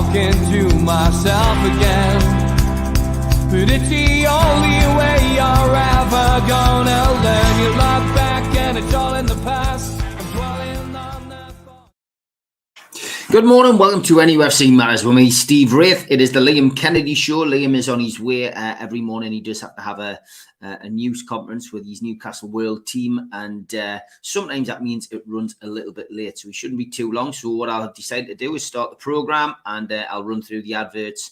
talking to myself again. But it's the only way you're ever gonna learn. You look back and it's all in the past. I'm dwelling on that thought. Good morning, welcome to NUFC Matters with me, Steve Wraith. It is the Liam Kennedy show. Liam is on his way every morning. He does have to have a news conference with his Newcastle World team, and sometimes that means it runs a little bit late, so we shouldn't be too long. So what I'll decide to do is start the program, and I'll run through the adverts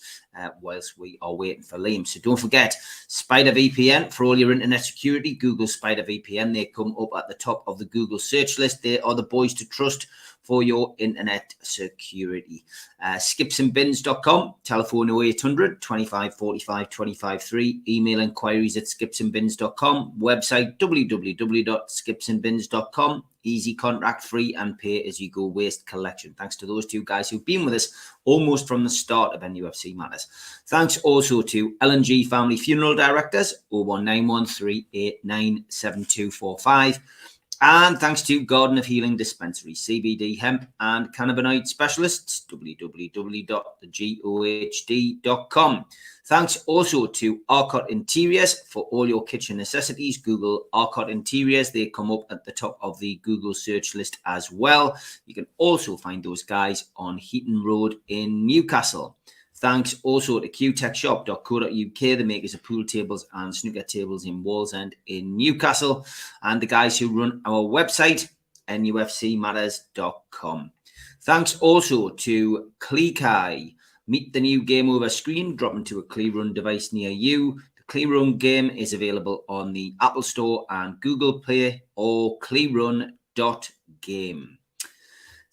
whilst we are waiting for Liam. So don't forget, Spider VPN for all your internet security. Google Spider VPN. They come up at the top of the Google search list. They are the boys to trust for your internet security. Skipsandbins.com, telephone 0800 25 45 25 3, email inquiries at skipsandbins.com, website www.skipsandbins.com, easy, contract free, and pay as you go waste collection. Thanks to those two guys who've been with us almost from the start of NUFC Matters. Thanks also to L&G Family Funeral Directors, 01913897245. And thanks to Garden of Healing Dispensary, CBD, hemp and cannabinoid specialists, www.thegohd.com. Thanks also to Arcot Interiors for all your kitchen necessities. Google Arcot Interiors. They come up at the top of the Google search list as well. You can also find those guys on Heaton Road in Newcastle. Thanks also to qtechshop.co.uk, the makers of pool tables and snooker tables in Wallsend in Newcastle, and the guys who run our website, nufcmatters.com. Thanks also to Cleekai. Meet the new game over screen, drop into a Clearun device near you. The Clearun game is available on the Apple Store and Google Play or clearun.game.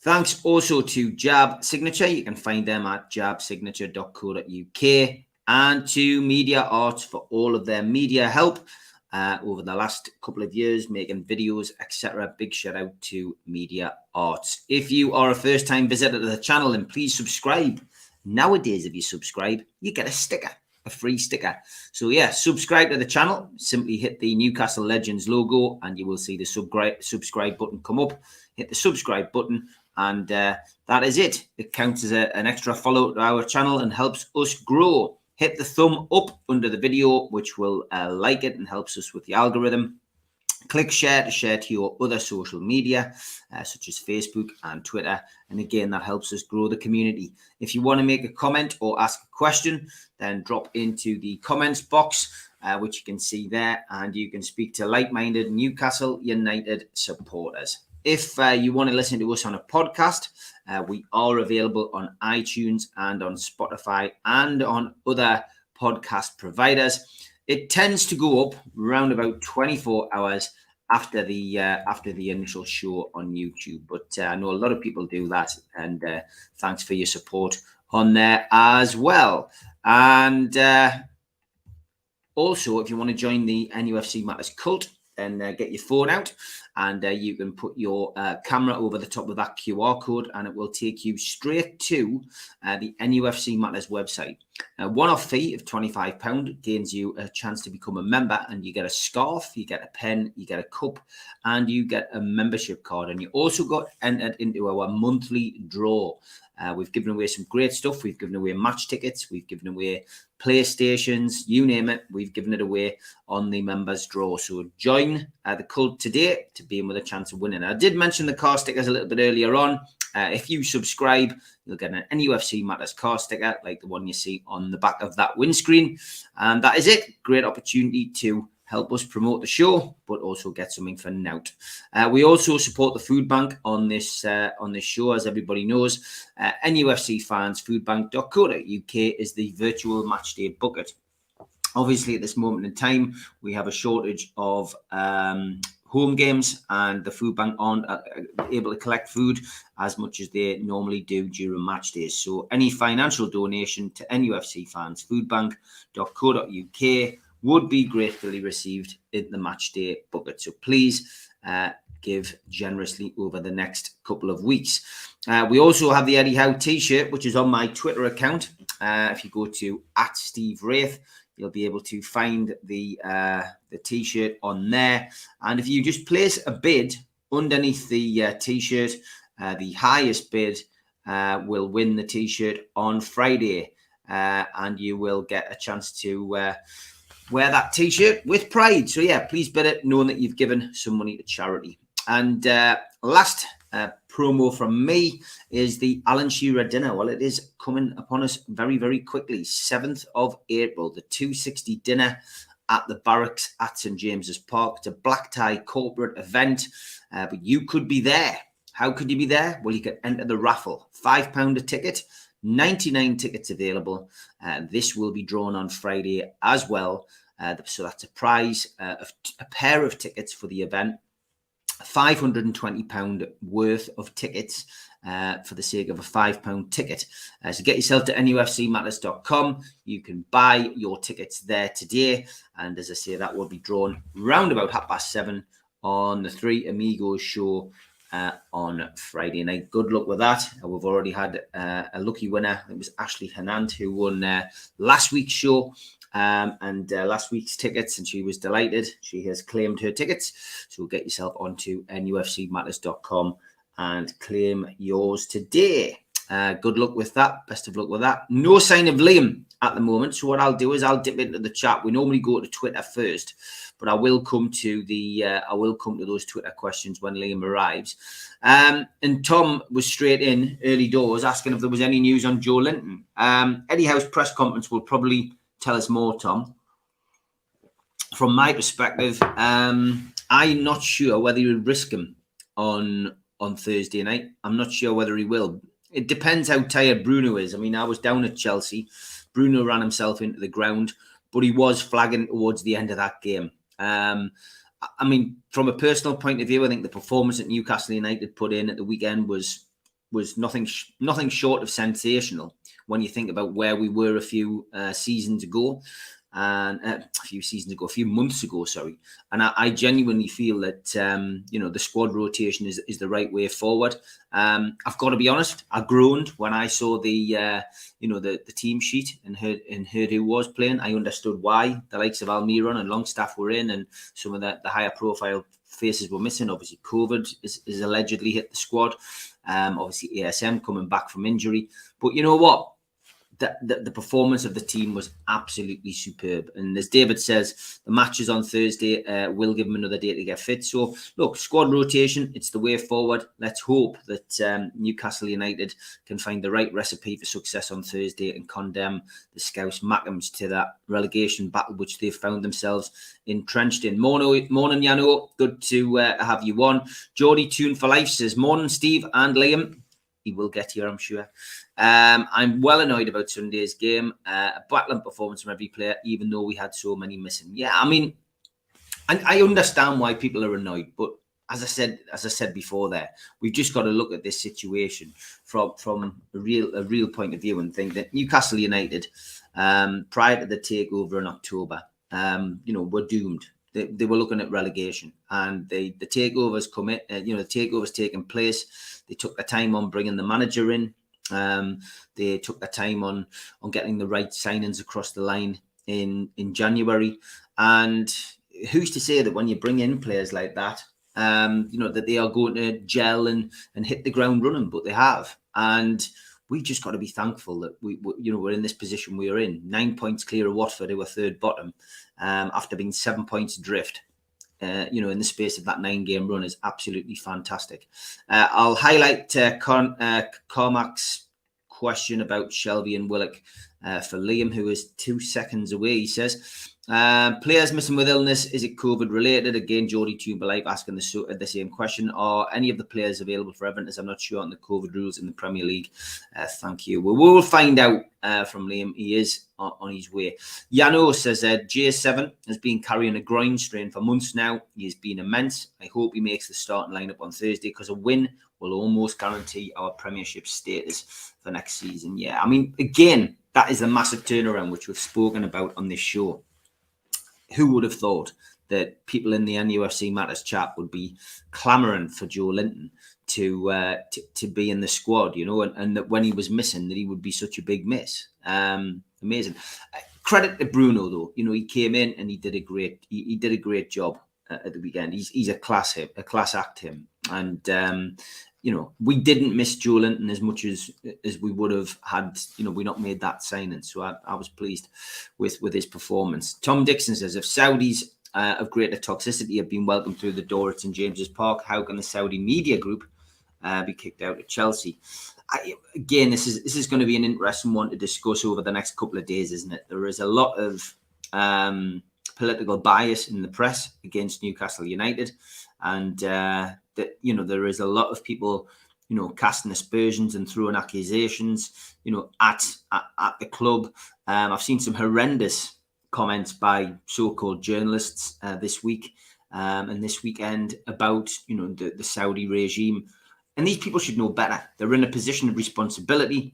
Thanks also to Jab Signature. You can find them at jabsignature.co.uk, and to Media Arts for all of their media help over the last couple of years, making videos, etc. Big shout out to Media Arts. If you are a first-time visitor to the channel, then please subscribe. Nowadays, if you subscribe, you get a sticker, a free sticker. So yeah, subscribe to the channel. Simply hit the Newcastle Legends logo and you will see the subscribe button come up. Hit the subscribe button, and that is it. It counts as an extra follow to our channel and helps us grow. Hit the thumb up under the video, which will like it and helps us with the algorithm. Click share to share to your other social media, such as Facebook and Twitter. And again, that helps us grow the community. If you want to make a comment or ask a question, then drop into the comments box, which you can see there, and you can speak to like-minded Newcastle United supporters. If you want to listen to us on a podcast, we are available on iTunes and on Spotify and on other podcast providers. It tends to go up around about 24 hours after the initial show on YouTube. But I know a lot of people do that, and thanks for your support on there as well. And also, if you want to join the NUFC Matters cult, then get your phone out, and you can put your camera over the top of that QR code, and it will take you straight to the NUFC Matters website. A one-off fee of £25 gains you a chance to become a member, and you get a scarf, you get a pen, you get a cup, and you get a membership card. And you also got entered into our monthly draw. We've given away some great stuff. We've given away match tickets. We've given away PlayStations, you name it. We've given it away on the members draw. So join the cult today to be in with a chance of winning. I did mention the car stickers a little bit earlier on. If you subscribe, you'll get an NUFC Matters car sticker like the one you see on the back of that windscreen. And that is it. Great opportunity to help us promote the show, but also get something for nout. We also support the food bank on this show, as everybody knows. NUFC fans, foodbank.co.uk is the virtual matchday bucket. Obviously, at this moment in time, we have a shortage of home games, and the food bank aren't able to collect food as much as they normally do during match days. So any financial donation to NUFC fans, foodbank.co.uk would be gratefully received in the match day bucket. So please give generously over the next couple of weeks. We also have the Eddie Howe t-shirt, which is on my Twitter account. If you go to @SteveWraith, you'll be able to find the t-shirt on there. And if you just place a bid underneath the t-shirt, the highest bid will win the t-shirt on Friday, and you will get a chance to wear that t-shirt with pride. So yeah, please bid it, knowing that you've given some money to charity. And last promo from me is the Alan Shearer dinner. Well, it is coming upon us very, very quickly. 7th of April, the 260 dinner at the Barracks at St James's Park. It's a black tie corporate event, but you could be there. How could you be there? Well, you could enter the raffle. £5 a ticket, 99 tickets available. This will be drawn on Friday as well. So that's a prize of a pair of tickets for the event. £520 worth of tickets for the sake of a £5 ticket. So get yourself to NUFCmatters.com. You can buy your tickets there today. And as I say, that will be drawn round about 7:30 on the Three Amigos show on Friday night. Good luck with that. We've already had a lucky winner. It was Ashley Hernand who won last week's show. And last week's tickets, and she was delighted. She has claimed her tickets, so get yourself onto NUFCmatters.com and claim yours today. Good luck with that. Best of luck with that. No sign of Liam at the moment, so what I'll do is I'll dip into the chat. We normally go to Twitter first, but I will come to those Twitter questions when Liam arrives. And Tom was straight in early doors asking if there was any news on Joe Linton. Eddie Howe's press conference will probably tell us more, Tom. From my perspective, I'm not sure whether he would risk him on Thursday night. I'm not sure whether he will. It depends how tired Bruno is. I mean, I was down at Chelsea. Bruno ran himself into the ground, but he was flagging towards the end of that game. I mean, from a personal point of view, I think the performance that Newcastle United put in at the weekend was nothing short of sensational when you think about where we were a few months ago, sorry. And I genuinely feel that, the squad rotation is the right way forward. I've got to be honest, I groaned when I saw the team sheet and heard who was playing. I understood why the likes of Almiron and Longstaff were in, and some of the higher profile faces were missing. Obviously, COVID is allegedly hit the squad. Obviously, ASM coming back from injury. But you know what? The performance of the team was absolutely superb. And as David says, the matches on Thursday will give them another day to get fit. So, look, squad rotation, it's the way forward. Let's hope that Newcastle United can find the right recipe for success on Thursday and condemn the Scouse Mackems to that relegation battle, which they've found themselves entrenched in. Morning, Yano. Good to have you on. Geordie Tune for Life says, morning, Steve and Liam. He will get here, I'm sure. I'm well annoyed about Sunday's game. A battling performance from every player, even though we had so many missing. Yeah, I mean, I understand why people are annoyed, but as I said before, we've just got to look at this situation from a real point of view and think that Newcastle United, prior to the takeover in October, were doomed. They were looking at relegation, and the takeover's come in. The takeover's taken place. They took their time on bringing the manager in. They took their time on getting the right signings across the line in January. And who's to say that when you bring in players like that, that they are going to gel and hit the ground running? But they have, and we just got to be thankful that we're in this position we are in. 9 points clear of Watford, who are third bottom, after being 7 points adrift. In the space of that 9-game run is absolutely fantastic. I'll highlight Cormac's question about Shelby and Willock for Liam, who is 2 seconds away. He says, players missing with illness, is it COVID related? Again, Geordie Tumberlife asking the same question. Are any of the players available for Everton? As I'm not sure on the COVID rules in the Premier League. Thank you. We will find out from Liam. He is on his way. Yano says J7 has been carrying a groin strain for months now. He has been immense. I hope he makes the starting lineup on Thursday, because a win will almost guarantee our Premiership status for next season. Yeah, I mean, again, that is a massive turnaround which we've spoken about on this show. Who would have thought that people in the NUFC Matters chat would be clamouring for Joe Linton to be in the squad, and that when he was missing, that he would be such a big miss. Amazing. Credit to Bruno though. He came in and he did a great job at the weekend. He's a class act, him, and we didn't miss Joe Linton as much as we would have had, we not made that signing. So I was pleased with his performance. Tom Dixon says, if Saudis of greater toxicity have been welcomed through the door at St James's Park, how can the Saudi media group be kicked out at Chelsea? Again, this is going to be an interesting one to discuss over the next couple of days, isn't it? There is a lot of political bias in the press against Newcastle United, and there is a lot of people, casting aspersions and throwing accusations, at the club. I've seen some horrendous comments by so-called journalists this week and this weekend about, the Saudi regime. And these people should know better. They're in a position of responsibility.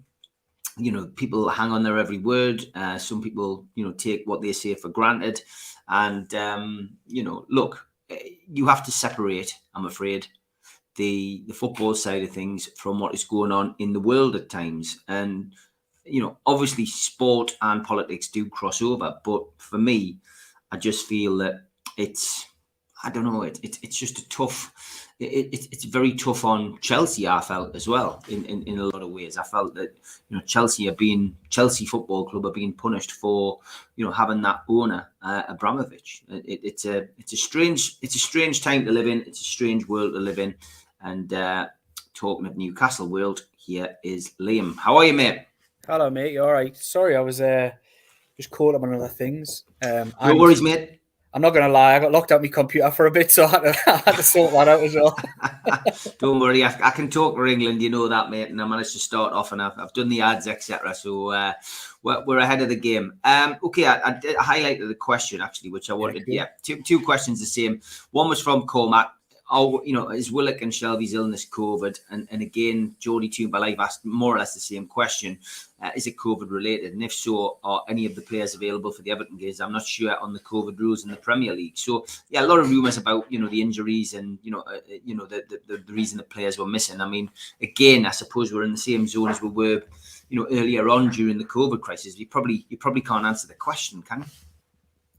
People hang on their every word. Some people, take what they say for granted. And, look, you have to separate, I'm afraid, the football side of things from what is going on in the world at times. And, obviously sport and politics do cross over. But for me, I just feel that it's just a tough... It's very tough on Chelsea, I felt, as well, in a lot of ways. I felt that, Chelsea Football Club are being punished for, having that owner, Abramovich. It's a strange time to live in. It's a strange world to live in. And talking of Newcastle world, here is Liam. How are you, mate? Hello, mate. You all right? Sorry, I was just caught up on other things. No worries, mate. I'm not going to lie, I got locked out my computer for a bit, so I had to sort that out as well. Don't worry, I can talk for England, you know that, mate, and I managed to start off, and I've done the ads, etc. So we're ahead of the game. Okay, I highlighted the question, actually, which I wanted. Yeah, two questions the same. One was from Cormac. Is Willock and Shelby's illness COVID? And again, Geordie Toombal, I've asked more or less the same question. Is it COVID related? And if so, are any of the players available for the Everton games? I'm not sure on the COVID rules in the Premier League. So yeah, a lot of rumours about the injuries and the reason the players were missing. I mean, again, I suppose we're in the same zone as we were earlier on during the COVID crisis. You probably can't answer the question, can you?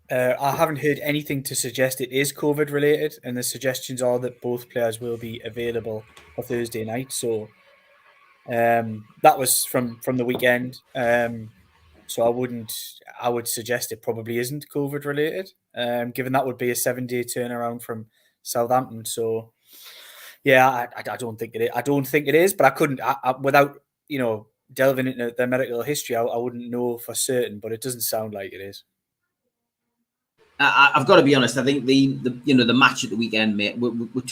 I haven't heard anything to suggest it is COVID related, and the suggestions are that both players will be available for Thursday night. So that was from the weekend. So I would suggest it probably isn't COVID related, given that would be a 7-day turnaround from Southampton. So yeah, I don't think it is. I don't think it is, but I couldn't without delving into their medical history. I wouldn't know for certain, but it doesn't sound like it is. I've got to be honest. I think the match at the weekend, mate. I've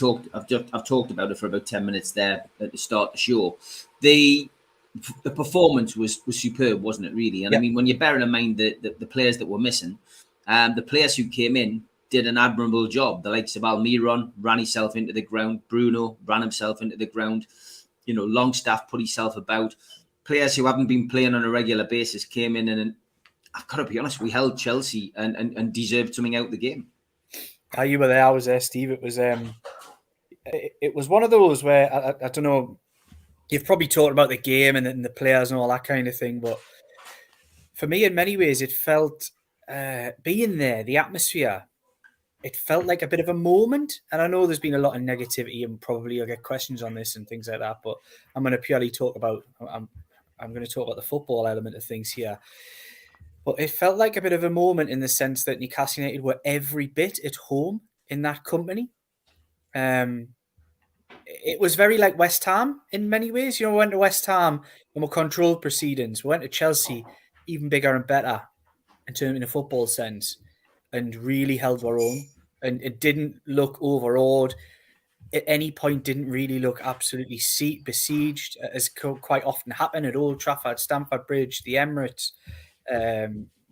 talked about it for about 10 minutes there at the start of the show. The performance was superb, wasn't it? Really, and I mean, when you're bearing in mind the players that were missing, the players who came in did an admirable job. The likes of Almiron ran himself into the ground. Bruno ran himself into the ground. Longstaff put himself about. Players who haven't been playing on a regular basis came in and. I've got to be honest, we held Chelsea and deserved something out of the game. You were there, I was there, Steve. It was one of those where, I don't know, you've probably talked about the game and the players and all that kind of thing, but for me, in many ways, it felt, being there, the atmosphere, it felt like a bit of a moment. And I know there's been a lot of negativity and probably you'll get questions on this and things like that, but I'm going to purely talk about, I'm going to talk about the football element of things here. But it felt like a bit of a moment in the sense that Newcastle United were every bit at home in that company. It was very like West Ham in many ways. We went to West Ham and were controlled proceedings. We went to Chelsea, even bigger and better in a football sense, and really held our own. And it didn't look overawed. At any point, didn't really look absolutely besieged, as quite often happen at Old Trafford, Stamford Bridge, the Emirates.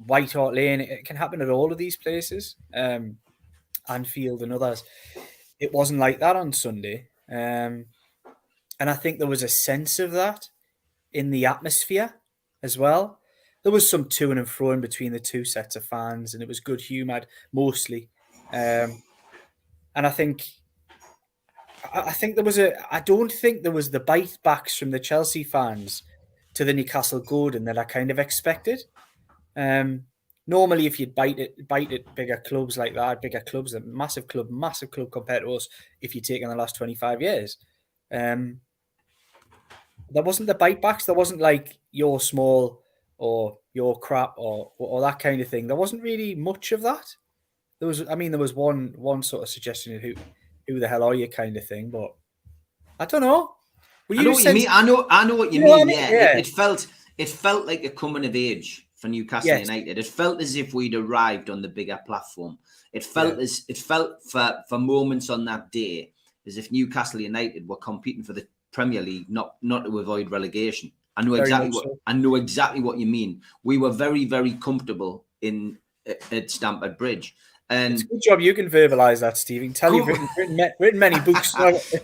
White Hart Lane. It can happen at all of these places, Anfield and others. It wasn't like that on Sunday, and I think there was a sense of that in the atmosphere as well. There was some to and fro in between the two sets of fans, and it was good humoured mostly. And I think there was I don't think there was the bite backs from the Chelsea fans to the Newcastle Golden that I kind of expected. Normally, if you'd bite at bigger clubs like that, bigger clubs, a massive club compared to us, if you take in the last 25 years, there wasn't the bite backs. There wasn't like you're small or you're crap or that kind of thing. There wasn't really much of that. There was one sort of suggestion of who the hell are you kind of thing, but I don't know. Were I know you what you mean. I know what you know what I mean. mean? Yeah, Yeah. it felt like a coming of age for Newcastle Yes. United. It felt as if we'd arrived on the bigger platform. It felt for moments on that day as if Newcastle United were competing for the Premier League, not to avoid relegation. I know exactly what you mean. We were very, very comfortable at Stamford Bridge. And It's a good job you can verbalise that, Steve. You can tell you've written many books.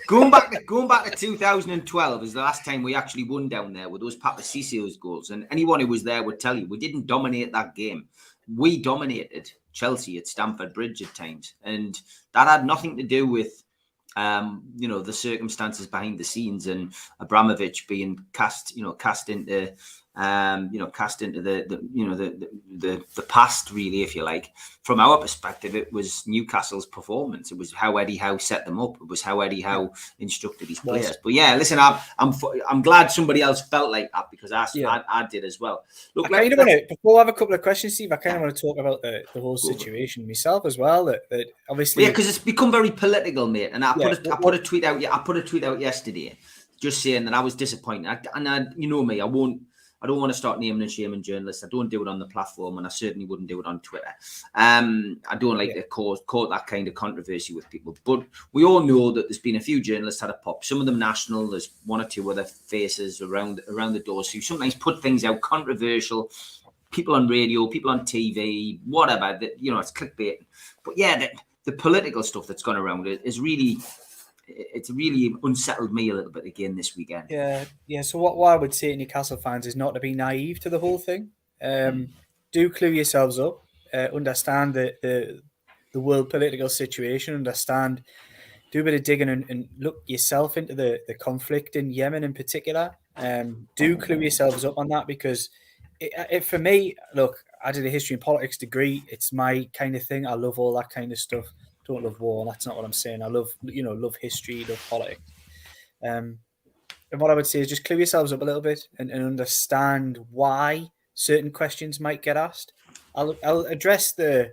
going back to 2012 is the last time we actually won down there with those Papacisio's goals. And anyone who was there would tell you we didn't dominate that game. We dominated Chelsea at Stamford Bridge at times, and that had nothing to do with the circumstances behind the scenes and Abramovich being cast into the past, really, if you like. From our perspective, it was Newcastle's performance. It was how Eddie Howe set them up. It was how Eddie Howe instructed his players. But yeah, listen, I'm glad somebody else felt like that, because I did as well. Look, before I have a couple of questions, Steve, I kind of want to talk about the whole situation myself as well. That obviously, because it's become very political, mate. And I put a tweet out. I put a tweet out yesterday, just saying that I was disappointed. You know me, I don't want to start naming and shaming journalists. I don't do it on the platform, and I certainly wouldn't do it on Twitter. I don't like to cause that kind of controversy with people. But we all know that there's been a few journalists had a pop. Some of them national. There's one or two other faces around the doors who sometimes put things out controversial. People on radio, people on TV, whatever. It's clickbait. But yeah, the political stuff that's gone around it is really. It's really unsettled me a little bit again this weekend. Yeah. So what I would say to Newcastle fans is not to be naive to the whole thing. Do clue yourselves up. Understand the world political situation. Understand. Do a bit of digging and look yourself into the conflict in Yemen in particular. Do clue yourselves up on that, because for me, look, I did a history and politics degree. It's my kind of thing. I love all that kind of stuff. Don't love war. That's not what I'm saying. I love history, love politics. And what I would say is just clue yourselves up a little bit and understand why certain questions might get asked. I'll address the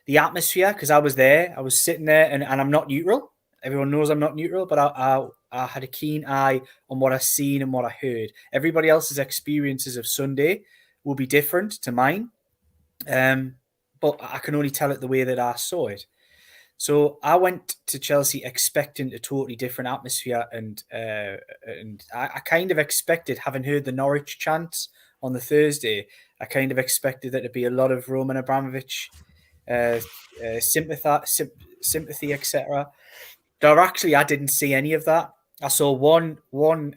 atmosphere, because I was there. I was sitting there, and I'm not neutral. Everyone knows I'm not neutral, but I had a keen eye on what I seen and what I heard. Everybody else's experiences of Sunday will be different to mine, but I can only tell it the way that I saw it. So I went to Chelsea expecting a totally different atmosphere, and I kind of expected, having heard the Norwich chants on the Thursday, I kind of expected there to be a lot of Roman Abramovich sympathy, etc. Actually, I didn't see any of that. I saw one book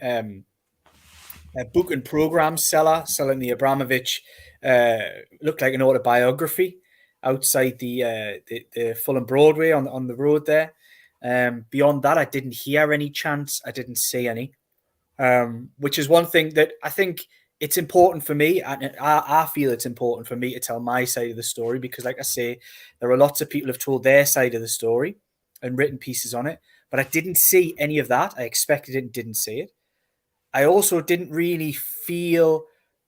and program seller selling the Abramovich, looked like an autobiography, outside the Fulham Broadway on the road there. Beyond that, I didn't hear any chants. I didn't see any, which is one thing that I think it's important for me. And I feel it's important for me to tell my side of the story, because, like I say, there are lots of people who have told their side of the story and written pieces on it, but I didn't see any of that. I expected it and didn't see it. I also didn't really feel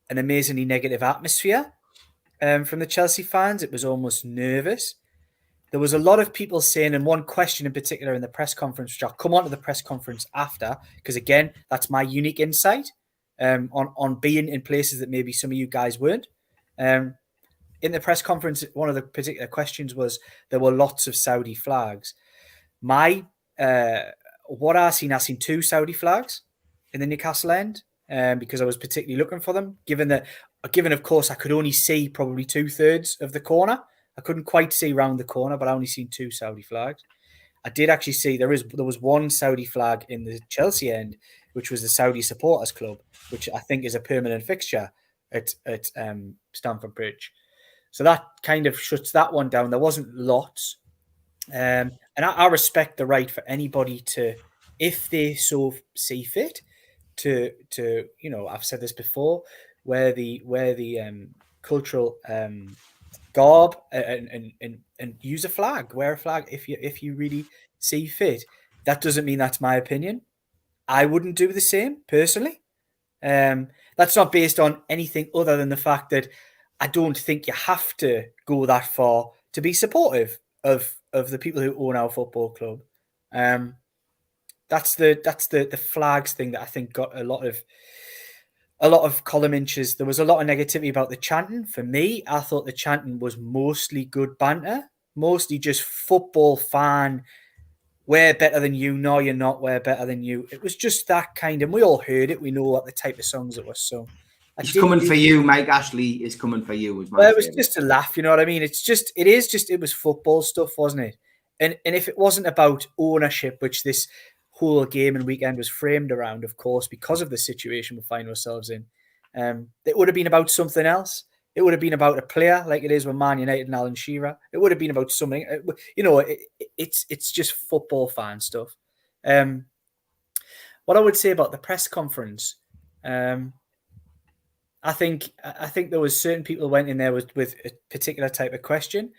an amazingly negative atmosphere from the Chelsea fans. It was almost nervous. There was a lot of people saying, and one question in particular in the press conference, which I'll come on to the press conference after, because again, that's my unique insight on being in places that maybe some of you guys weren't. In the press conference, one of the particular questions was, there were lots of Saudi flags. What I seen two Saudi flags in the Newcastle end, because I was particularly looking for them, given, of course, I could only see probably 2/3 of the corner. I couldn't quite see round the corner, but I only seen two Saudi flags. I did actually see there was one Saudi flag in the Chelsea end, which was the Saudi Supporters Club, which I think is a permanent fixture at Stamford Bridge. So that kind of shuts that one down. There wasn't lots. And I respect the right for anybody to, if they so see fit, to I've said this before, wear the cultural garb and use a flag, wear a flag if you really see fit. That doesn't mean that's my opinion. I wouldn't do the same personally. That's not based on anything other than the fact that I don't think you have to go that far to be supportive of the people who own our football club. That's the flags thing that I think got a lot of column inches. There was a lot of negativity about the chanting. For me, I thought the chanting was mostly good banter, mostly just football fan. We're better than you. No, you're not. We're better than you. It was just that kind, and we all heard it. We know what the type of songs it was. So He's coming for you. Mike Ashley is coming for you. Was my well, it was favorite. just a laugh. You know what I mean? It was football stuff, wasn't it? And if it wasn't about ownership, which this whole game and weekend was framed around, of course, because of the situation we find ourselves in, it would have been about something else. It would have been about a player like it is with Man United and Alan Shearer. It would have been about something. You know, it's just football fan stuff. What I would say about the press conference, I think there was certain people who went in there with a particular type of question.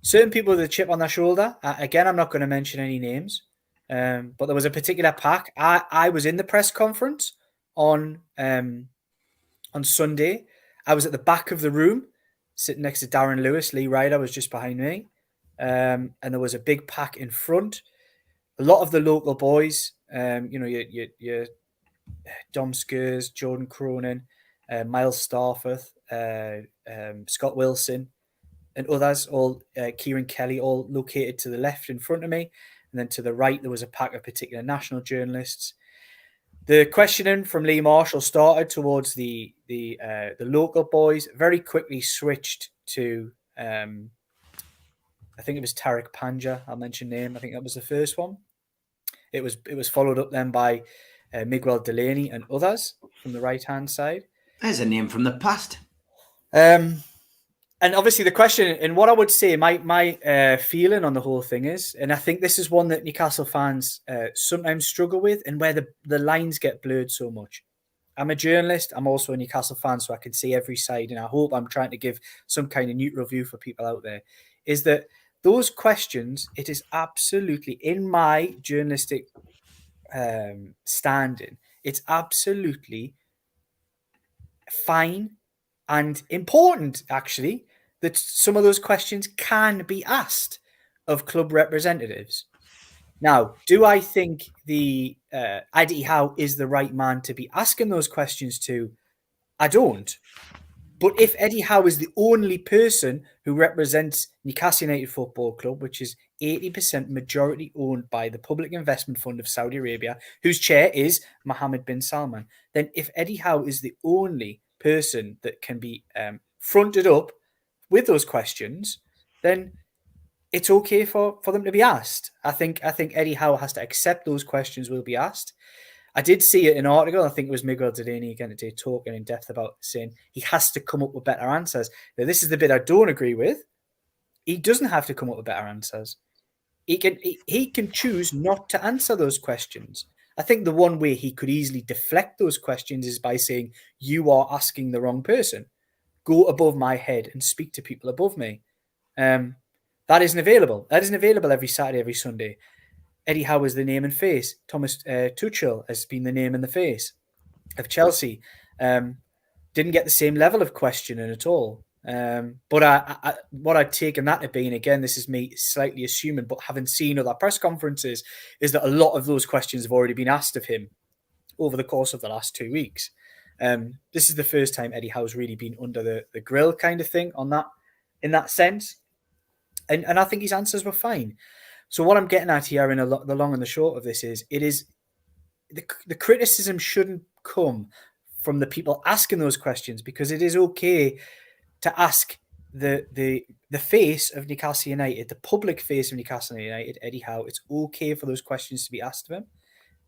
Certain people with a chip on their shoulder. Again, I'm not going to mention any names, but there was a particular pack. I was in the press conference on Sunday. I was at the back of the room, sitting next to Darren Lewis. Lee Ryder was just behind me, and there was a big pack in front. A lot of the local boys, your Dom Skurs, Jordan Cronin, Miles Starforth, Scott Wilson, and others, all Kieran Kelly, all located to the left in front of me. And then to the right, there was a pack of particular national journalists. The questioning from Lee Marshall started towards the local boys, very quickly switched to, I think it was Tariq Panja, I'll mention name. I think that was the first one. It was followed up then by Miguel Delaney and others from the right-hand side. There's a name from the past. And obviously the question, and what I would say, my feeling on the whole thing is, and I think this is one that Newcastle fans sometimes struggle with, and where the lines get blurred so much. I'm a journalist. I'm also a Newcastle fan, so I can see every side, and I hope I'm trying to give some kind of neutral view for people out there, is that those questions, it is absolutely, in my journalistic standing, it's absolutely fine and important, actually, that some of those questions can be asked of club representatives. Now, do I think the Eddie Howe is the right man to be asking those questions to? I don't. But if Eddie Howe is the only person who represents Newcastle United Football Club, which is 80% majority owned by the Public Investment Fund of Saudi Arabia, whose chair is Mohammed bin Salman, then if Eddie Howe is the only person that can be fronted up with those questions, then it's okay for them to be asked. I think Eddie Howe has to accept those questions will be asked. I did see an article, I think it was Miguel Delaney again today, talking in depth about saying he has to come up with better answers. Now, this is the bit I don't agree with. He doesn't have to come up with better answers. He can choose not to answer those questions. I think the one way he could easily deflect those questions is by saying, you are asking the wrong person. Go above my head and speak to people above me. That isn't available. That isn't available every Saturday, every Sunday. Eddie Howe is the name and face. Thomas Tuchel has been the name and the face of Chelsea. Didn't get the same level of questioning at all. But what I'd taken that to be, and again, this is me slightly assuming, but having seen other press conferences, is that a lot of those questions have already been asked of him over the course of the last 2 weeks. This is the first time Eddie Howe's really been under the grill kind of thing in that sense. And I think his answers were fine. So what I'm getting at here in the long and the short of this is, it is the criticism shouldn't come from the people asking those questions, because it is okay to ask the face of Newcastle United, the public face of Newcastle United, Eddie Howe. It's okay for those questions to be asked of him,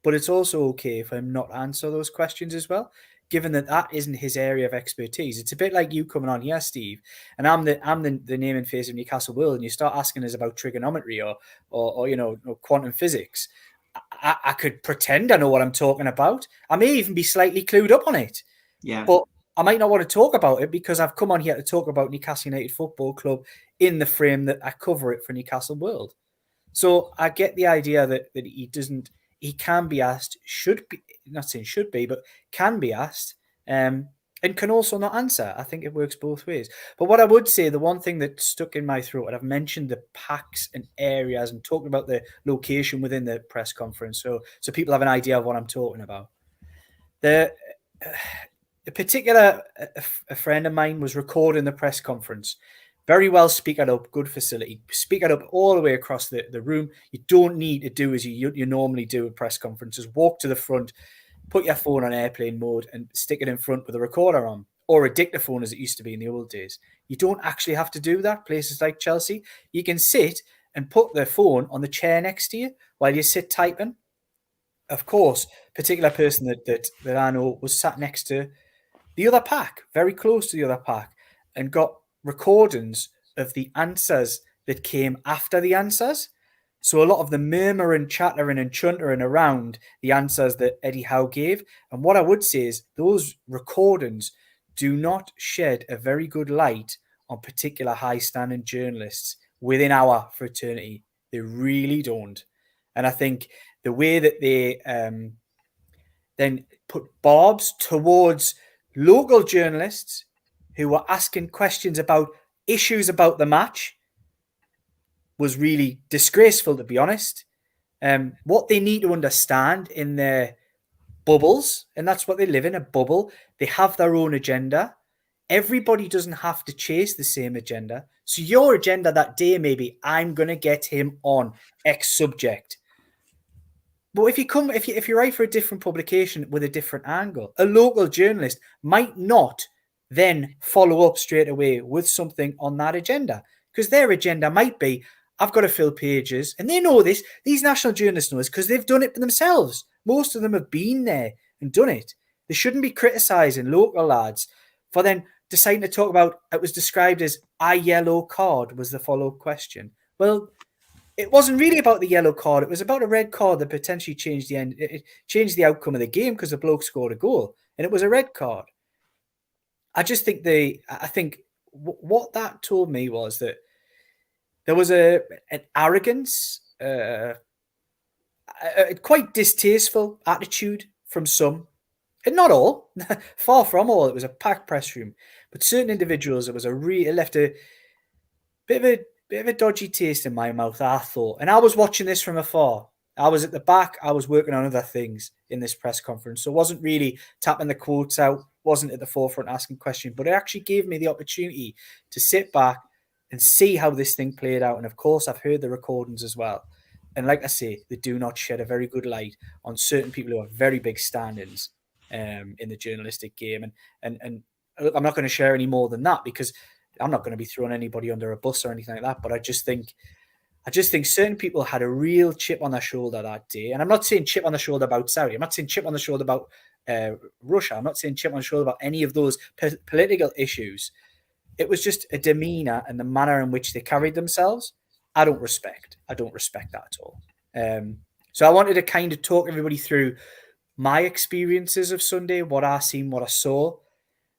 but it's also okay for him not to answer those questions as well, given that isn't his area of expertise. It's a bit like you coming on here, Steve, and I'm the name and face of Newcastle World, and you start asking us about trigonometry or quantum physics. I could pretend I know what I'm talking about. I may even be slightly clued up on it. Yeah. But I might not want to talk about it because I've come on here to talk about Newcastle United Football Club in the frame that I cover it for Newcastle World. So I get the idea that he he can be asked, should be, not saying should be, but can be asked, and can also not answer. I think it works both ways. But what I would say, the one thing that stuck in my throat, and I've mentioned the packs and areas and talking about the location within the press conference, so people have an idea of what I'm talking about. A particular a friend of mine was recording the press conference. Very well speakered up, good facility. Speakered up all the way across the room. You don't need to do as you normally do at press conferences. Walk to the front, put your phone on airplane mode and stick it in front with a recorder on, or a dictaphone as it used to be in the old days. You don't actually have to do that. Places like Chelsea, you can sit and put the phone on the chair next to you while you sit typing. Of course, particular person that I know was sat next to the other pack, very close to the other pack, and got recordings of the answers that came after the answers. So a lot of the murmuring, chattering and chuntering around the answers that Eddie Howe gave. And what I would say is those recordings do not shed a very good light on particular high-standing journalists within our fraternity. They really don't. And I think the way that they then put barbs towards local journalists who were asking questions about issues about the match was really disgraceful, to be honest. What they need to understand in their bubbles, and that's what they live in, a bubble, they have their own agenda. Everybody doesn't have to chase the same agenda. So your agenda that day may be, I'm going to get him on X subject. But if you write for a different publication with a different angle, a local journalist might not then follow up straight away with something on that agenda, because their agenda might be, I've got to fill pages, and they know this. These national journalists know this because they've done it themselves. Most of them have been there and done it. They shouldn't be criticising local lads for then deciding to talk about, it was described as a yellow card was the follow-up question. Well, it wasn't really about the yellow card. It was about a red card that potentially changed the end. It changed the outcome of the game because the bloke scored a goal, and it was a red card. I just think what that told me was that there was an arrogance, a quite distasteful attitude from some, and not all, far from all. It was a packed press room, but certain individuals, it left a bit of a dodgy taste in my mouth, I thought. And I was watching this from afar. I was at the back. I was working on other things in this press conference. So I wasn't really tapping the quotes out, wasn't at the forefront asking questions, but it actually gave me the opportunity to sit back and see how this thing played out. And of course, I've heard the recordings as well. And like I say, they do not shed a very good light on certain people who have very big standings in the journalistic game. And I'm not going to share any more than that because I'm not going to be throwing anybody under a bus or anything like that. But I just think certain people had a real chip on their shoulder that day. And I'm not saying chip on the shoulder about Saudi. I'm not saying chip on the shoulder about Russia. I'm not saying chip on the shoulder about any of those political issues. It was just a demeanor and the manner in which they carried themselves. I don't respect that at all. So I wanted to kind of talk everybody through my experiences of Sunday, what I seen, what I saw,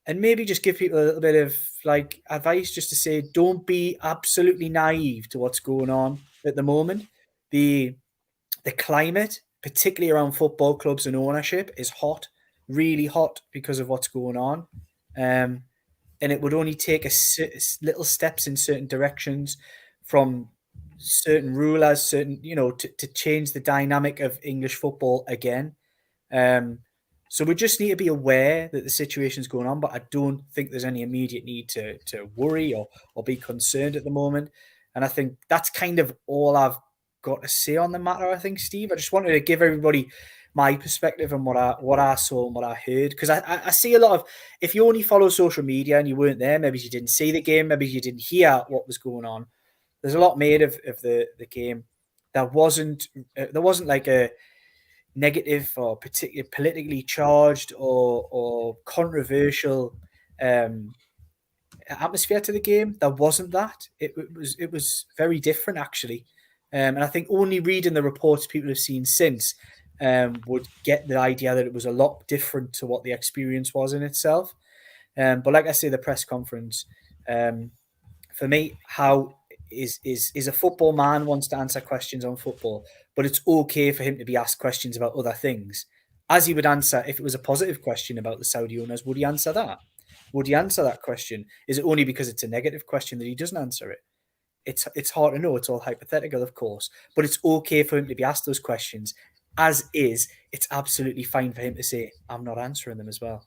and maybe just give people a little bit of advice just to say, don't be absolutely naive to what's going on at the moment. The climate, particularly around football clubs and ownership, is hot, really hot because of what's going on. And it would only take little steps in certain directions from certain rulers, to change the dynamic of English football again. So we just need to be aware that the situation's going on, but I don't think there's any immediate need to worry or be concerned at the moment. And I think that's kind of all I've got to say on the matter, I think, Steve. I just wanted to give everybody my perspective on what I saw and what I heard. Because I see a lot of, if you only follow social media and you weren't there, maybe you didn't see the game, maybe you didn't hear what was going on. There's a lot made of the game that wasn't like a negative or particularly politically charged or controversial atmosphere to the game. There wasn't that. It was very different, actually. And I think only reading the reports people have seen since would get the idea that it was a lot different to what the experience was in itself. But like I say, the press conference, for me, how is a football man wants to answer questions on football, but it's okay for him to be asked questions about other things, as he would answer if it was a positive question about the Saudi owners. Would he answer that? Would he answer that question? Is it only because it's a negative question that he doesn't answer it? It's hard to know. It's all hypothetical, of course, but it's okay for him to be asked those questions. As is, it's absolutely fine for him to say, I'm not answering them as well.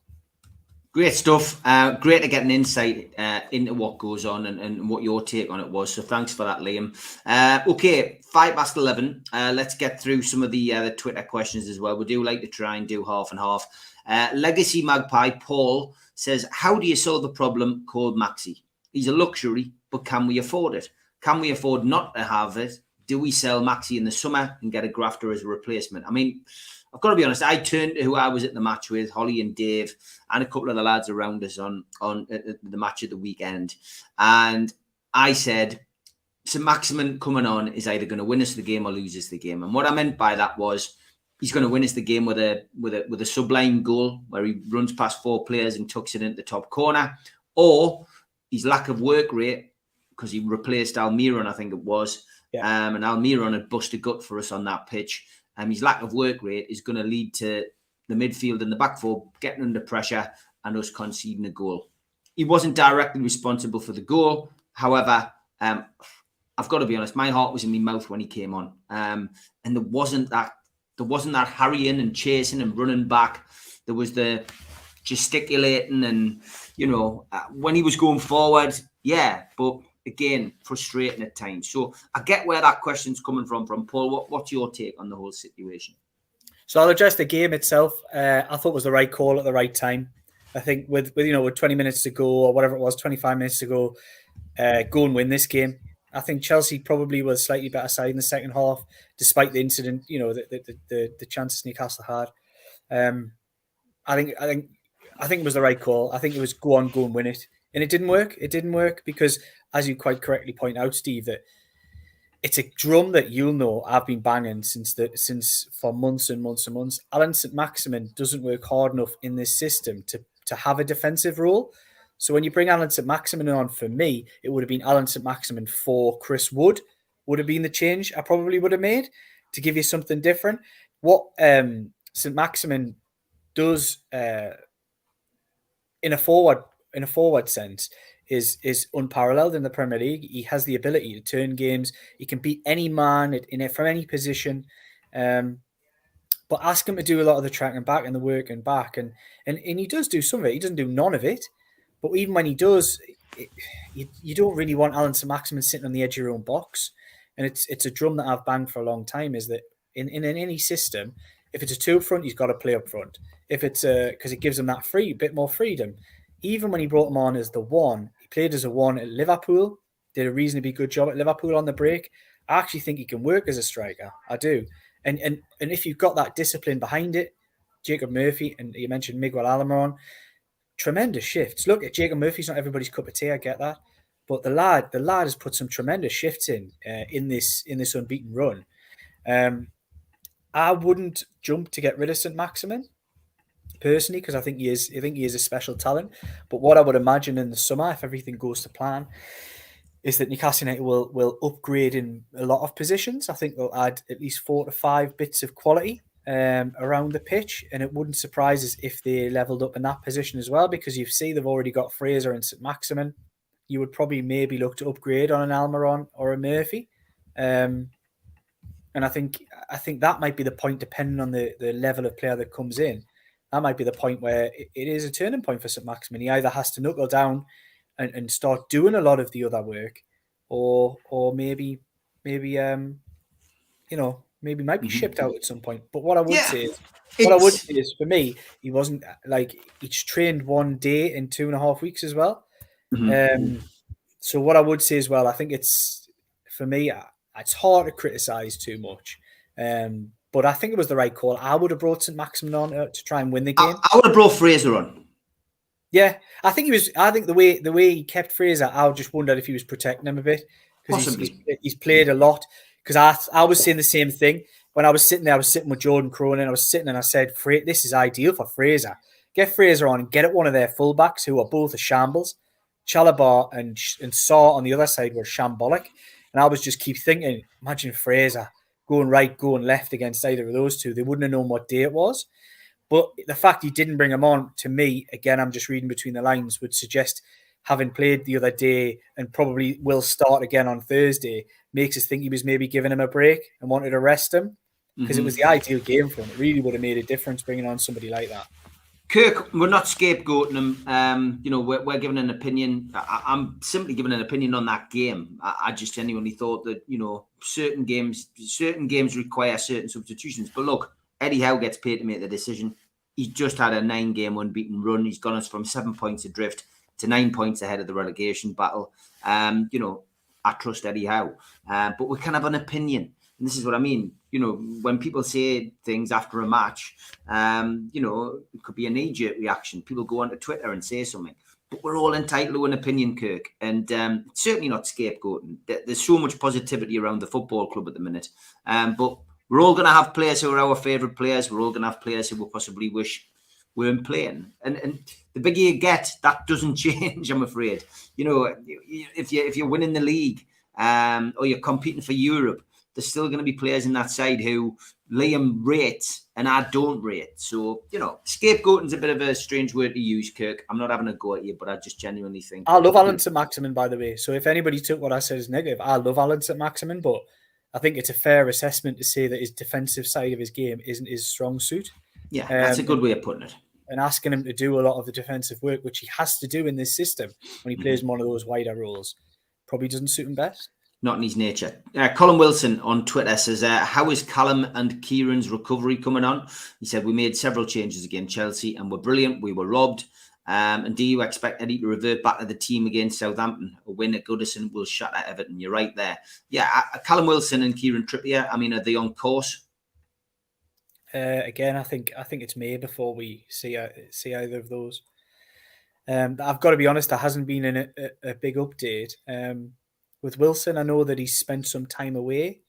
Great stuff. Great to get an insight into what goes on and what your take on it was. So thanks for that, Liam. Okay, 11:05. Let's get through some of the Twitter questions as well. We do like to try and do half and half. Legacy Magpie Paul says, how do you solve the problem called Maxi? He's a luxury, but can we afford it? Can we afford not to have it? Do we sell Maxi in the summer and get a grafter as a replacement? I mean, I've got to be honest, I turned to who I was at the match with, Holly and Dave, and a couple of the lads around us on the match at the weekend. And I said, St. Maximin coming on is either going to win us the game or lose us the game. And what I meant by that was he's going to win us the game with a sublime goal where he runs past 4 players and tucks it into the top corner, or his lack of work rate, because he replaced Almiron, I think it was. Yeah. And Almiron had busted gut for us on that pitch. His lack of work rate is going to lead to the midfield and the back four getting under pressure and us conceding a goal. He wasn't directly responsible for the goal. However, I've got to be honest, my heart was in my mouth when he came on. And there wasn't that hurrying and chasing and running back. There was the gesticulating and, when he was going forward, yeah, but again, frustrating at times. So I get where that question's coming from Paul. What's your take on the whole situation? So I'll address the game itself. I thought it was the right call at the right time. I think with 20 minutes to go or whatever it was, 25 minutes to go, go and win this game. I think Chelsea probably was slightly better side in the second half, despite the incident, the chances Newcastle had. I think it was the right call. I think it was go and win it. And it didn't work. It didn't work because, as you quite correctly point out, Steve, that it's a drum that I've been banging since for months and months and months. Alan St. Maximin doesn't work hard enough in this system to have a defensive role. So when you bring Alan St. Maximin on, for me, it would have been Alan St. Maximin for Chris Wood would have been the change I probably would have made to give you something different. What St. Maximin does in a forward sense is unparalleled in the Premier League. He has the ability to turn games. He can beat any man from any position. But ask him to do a lot of the tracking back and the working back. And he does do some of it. He doesn't do none of it. But even when he does, you don't really want Alan St. Maximin sitting on the edge of your own box. And it's a drum that I've banged for a long time, is that in any system, if it's a 2 up front, he's got to play up front. If it's because it gives him that bit more freedom. Even when he brought him on as the 1, he played as a 1 at Liverpool, did a reasonably good job at Liverpool on the break. I actually think he can work as a striker. I do. And if you've got that discipline behind it, Jacob Murphy, and you mentioned Miguel Almiron, tremendous shifts. Look, Jacob Murphy's not everybody's cup of tea, I get that. But the lad has put some tremendous shifts in this unbeaten run. I wouldn't jump to get rid of St. Maximin personally, because I think he is a special talent. But what I would imagine in the summer, if everything goes to plan, is that Newcastle United will upgrade in a lot of positions. I think they'll add at least 4 to 5 bits of quality around the pitch, and it wouldn't surprise us if they leveled up in that position as well, because you see they've already got Fraser and St. Maximin. You would probably maybe look to upgrade on an Almiron or a Murphy. And I think that might be the point, depending on the level of player that comes in. That might be the point where it is a turning point for St. Maximin. He either has to knuckle down and start doing a lot of the other work, or maybe might be shipped out at some point. But what I would say is, for me, he wasn't he's trained 1 day in 2.5 weeks as well. Mm-hmm. So what I would say as well, I think it's, for me, it's hard to criticise too much. But I think it was the right call. I would have brought St. Maximin on to try and win the game. I would have brought Fraser on. Yeah, I think the way he kept Fraser, I just wondered if he was protecting him a bit, because he's played a lot. Because I was saying the same thing when I was sitting there. I was sitting with Jordan Cronin. I was sitting and I said, "This is ideal for Fraser. Get Fraser on and get at one of their fullbacks who are both a shambles. Chalobah and Saw on the other side were shambolic." And I was just keep thinking, imagine Fraser going right, going left against either of those two. They wouldn't have known what day it was. But the fact he didn't bring him on, to me, again, I'm just reading between the lines, would suggest having played the other day and probably will start again on Thursday, makes us think he was maybe giving him a break and wanted to rest him, because it was the ideal game for him. It really would have made a difference bringing on somebody like that. Kirk, we're not scapegoating him. We're giving an opinion. I'm simply giving an opinion on that game. I just genuinely thought that, certain games require certain substitutions. But look, Eddie Howe gets paid to make the decision. He's just had a 9-game unbeaten run. He's gone us from 7 points adrift to 9 points ahead of the relegation battle. I trust Eddie Howe. But we can have an opinion. And this is what I mean. When people say things after a match, it could be a knee-jerk reaction. People go onto Twitter and say something. But we're all entitled to an opinion, Kirk. And it's certainly not scapegoating. There's so much positivity around the football club at the minute. But we're all going to have players who are our favourite players. We're all going to have players who we possibly wish weren't playing. And the bigger you get, that doesn't change, I'm afraid. If you're winning the league or you're competing for Europe, there's still going to be players in that side who Liam rates and I don't rate. So, scapegoating's a bit of a strange word to use, Kirk. I'm not having a go at you, but I just genuinely think... I love Alan St-Maximin, by the way. So if anybody took what I said as negative, I love Alan St-Maximin, but I think it's a fair assessment to say that his defensive side of his game isn't his strong suit. Yeah, that's a good way of putting it. And asking him to do a lot of the defensive work, which he has to do in this system when he plays one of those wider roles, probably doesn't suit him best. Not in his nature. Colin Wilson on Twitter says, how is Callum and Kieran's recovery coming on? He said, we made several changes against Chelsea and were brilliant. We were robbed. And do you expect Eddie to revert back to the team against Southampton? A win at Goodison will shatter Everton. You're right there. Yeah, Callum Wilson and Kieran Trippier, are they on course? Again, I think it's May before we see either of those. I've got to be honest, there hasn't been a big update. With Wilson, I know that he's spent some time away,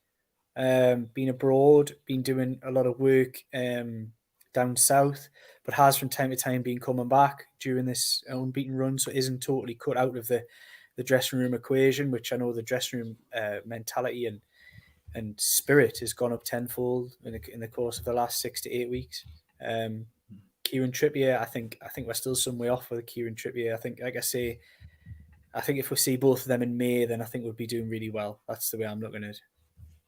been abroad, been doing a lot of work down south, but has from time to time been coming back during this unbeaten run, so isn't totally cut out of the dressing room equation, which I know the dressing room mentality and spirit has gone up tenfold in the course of the last 6 to 8 weeks. Kieran Trippier, I think we're still some way off with Kieran Trippier. I think, like I say, I think if we see both of them in May, then I think we'll be doing really well. That's the way I'm looking at it.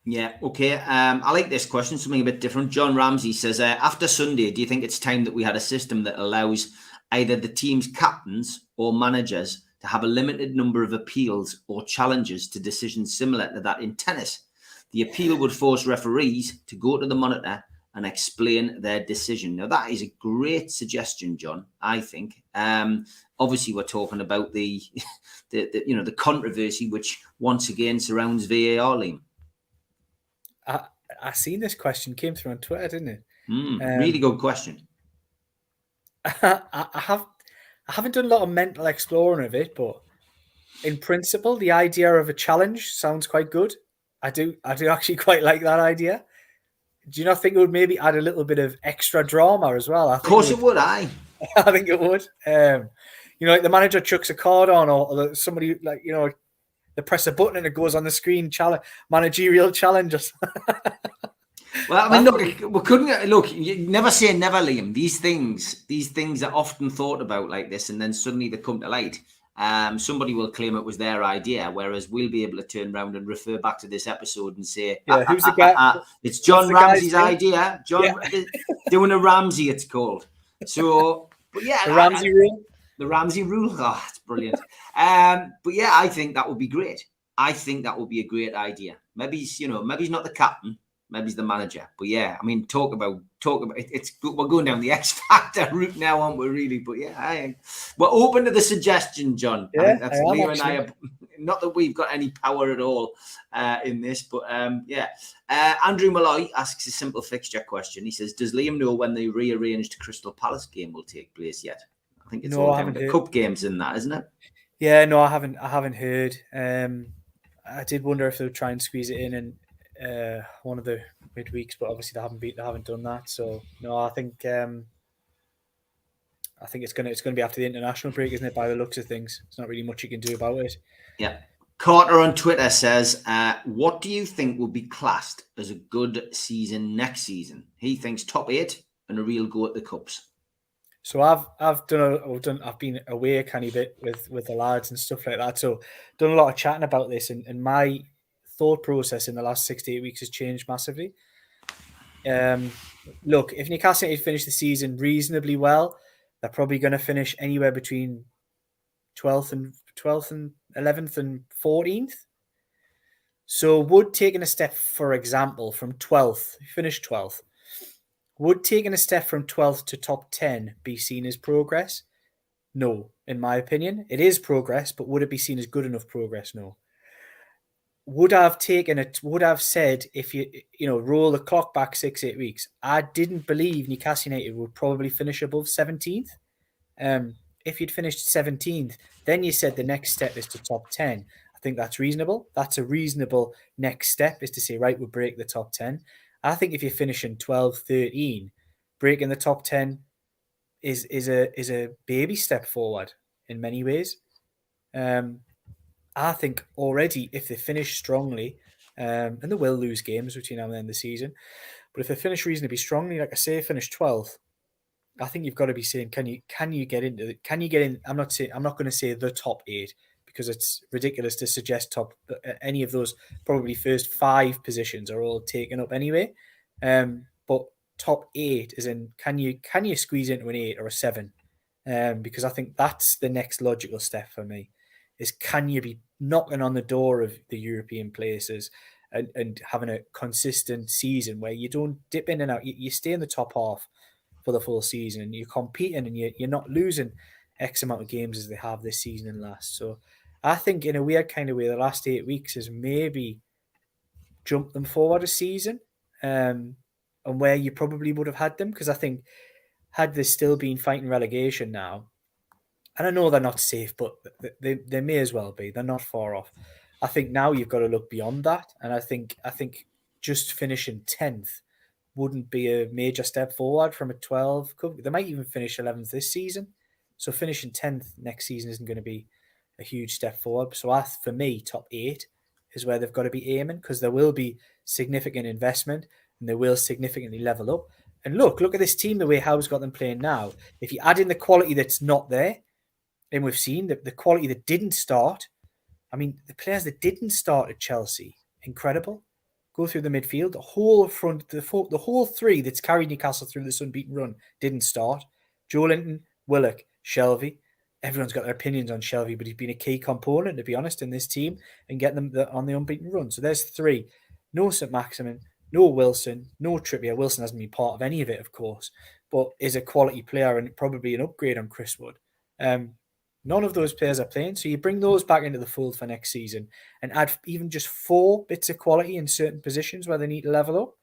Yeah, okay. I like this question, something a bit different. John Ramsey says, after Sunday, do you think it's time that we had a system that allows either the team's captains or managers to have a limited number of appeals or challenges to decisions similar to that in tennis? The appeal would force referees to go to the monitor and explain their decision. Now, that is a great suggestion, John, I think. Obviously, we're talking about the controversy which once again surrounds VAR, Liam. I seen this question came through on Twitter, didn't it? Really good question. I haven't done a lot of mental exploring of it, but in principle, the idea of a challenge sounds quite good. I do actually quite like that idea. Do you not think it would maybe add a little bit of extra drama as well? Of course it would, I think it would. Like the manager chucks a card on, or somebody they press a button and it goes on the screen. Managerial challenges. Well, look. You never say never, Liam. These things are often thought about like this, and then suddenly they come to light. Somebody will claim it was their idea, whereas we'll be able to turn around and refer back to this episode and say, who's the guy? It's John Ramsey's idea. Doing a Ramsey, it's called. So, but yeah, the Ramsey rule. The Ramsey rule. Oh, it's brilliant. But yeah, I think that would be great. I think that would be a great idea. Maybe he's not the captain. Maybe he's the manager. But yeah, talk about it. We're going down the X Factor route now, aren't we? Really? But yeah, we're open to the suggestion, John. Yeah, I think that's Liam and I are, not that we've got any power at all in this, but yeah. Andrew Malloy asks a simple fixture question. He says, "Does Liam know when the rearranged Crystal Palace game will take place yet?" I think it's all down to cup games in that, isn't it? Yeah, no, I haven't heard. I did wonder if they would try and squeeze it in one of the midweeks, but obviously they haven't done that. So no, I think it's gonna be after the international break, isn't it? By the looks of things, there's not really much you can do about it. Yeah. Carter on Twitter says, what do you think will be classed as a good season next season? He thinks top 8 and a real go at the cups. So I've been away a canny bit with the lads and stuff like that. So done a lot of chatting about this, and my thought process in the last 6 to 8 weeks has changed massively. Look, if Newcastle United finish the season reasonably well, they're probably going to finish anywhere between 12th and 11th and 14th. So would taking a step, for example, from 12th, finish 12th, would taking a step from 12th to top 10 be seen as progress? No, in my opinion. It is progress, but would it be seen as good enough progress? No. Would I have said, if you roll the clock back 6-8 weeks, I didn't believe Newcastle United would probably finish above 17th. If you'd finished 17th, then you said the next step is to top 10. I think that's reasonable. That's a reasonable next step, is to say, right, we'll break the top 10. I think if you're finishing 12, 13, breaking the top 10 is a baby step forward in many ways. I think already if they finish strongly, and they will lose games between now and the end of the season, but if they finish reasonably strongly, like I say, finish 12th, I think you've got to be saying, can you get in? I'm not going to say the top 8, because it's ridiculous to suggest any of those probably first 5 positions are all taken up anyway. But top 8 is in, can you squeeze into an 8 or a 7? Because I think that's the next logical step for me, is can you be knocking on the door of the European places and having a consistent season where you don't dip in and out, you stay in the top half for the full season, and you're competing and you're not losing X amount of games as they have this season and last. So I think in a weird kind of way, the last 8 weeks has maybe jumped them forward a season, and where you probably would have had them, because I think had they still been fighting relegation now, and I know they're not safe, but they may as well be. They're not far off. I think now you've got to look beyond that, and I think just finishing 10th wouldn't be a major step forward from a 12. They might even finish 11th this season. So finishing 10th next season isn't going to be a huge step forward. So for me, top 8 is where they've got to be aiming, because there will be significant investment and they will significantly level up. And look at this team, the way Howe's got them playing now. If you add in the quality that's not there, and we've seen the quality that didn't start, I mean, the players that didn't start at Chelsea, incredible. Go through the midfield, the whole front, the whole 3 that's carried Newcastle through this unbeaten run didn't start. Joe Linton, Willock, Shelvey. Everyone's got their opinions on Shelvey, but he's been a key component, to be honest, in this team and getting them on the unbeaten run. So there's 3. No St. Maximin, no Wilson, no Trippier. Wilson hasn't been part of any of it, of course, but is a quality player and probably an upgrade on Chris Wood. None of those players are playing. So you bring those back into the fold for next season and add even just 4 bits of quality in certain positions where they need to level up.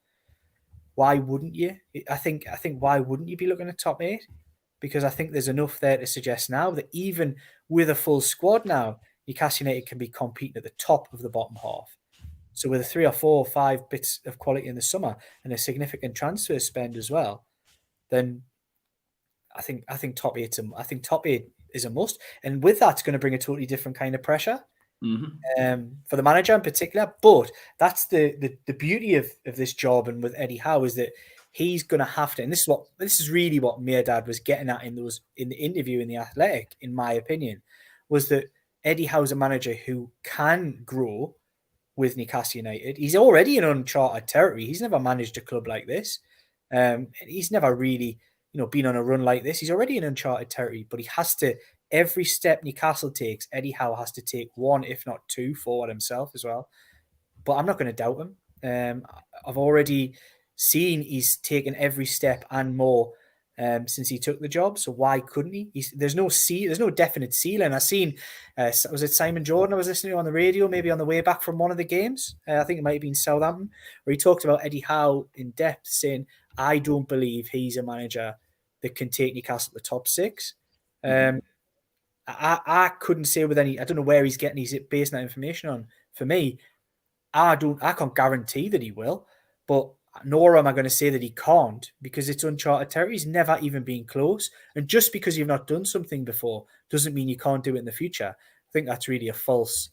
Why wouldn't you? I think why wouldn't you be looking at top 8? Because I think there's enough there to suggest now that even with a full squad now, Newcastle United can be competing at the top of the bottom half. So with a 3 or 4 or 5 bits of quality in the summer and a significant transfer spend as well, then I think top 8 is a must, and with that, it's going to bring a totally different kind of pressure for the manager in particular. But that's the beauty of this job, and with Eddie Howe, is that he's going to have to, and this is really what Mirdad was getting at in the interview in The Athletic, in my opinion, was that Eddie Howe's a manager who can grow with Newcastle United. He's already in uncharted territory. He's never managed a club like this. He's never really been on a run like this. He's already in uncharted territory, but he has to, every step Newcastle takes, Eddie Howe has to take 1, if not 2, forward himself as well. But I'm not going to doubt him. I've already seen he's taken every step and more since he took the job. So why couldn't he? There's no definite ceiling. I seen, was it Simon Jordan I was listening to on the radio, maybe on the way back from one of the games? I think it might have been Southampton, where he talked about Eddie Howe in depth, saying, I don't believe he's a manager that can take Newcastle to the top 6. I couldn't say with any, I don't know where he's getting his basing that information on. For me, I can't guarantee that he will, but nor am I going to say that he can't, because it's uncharted territory. He's never even been close. And just because you've not done something before doesn't mean you can't do it in the future. I think that's really a false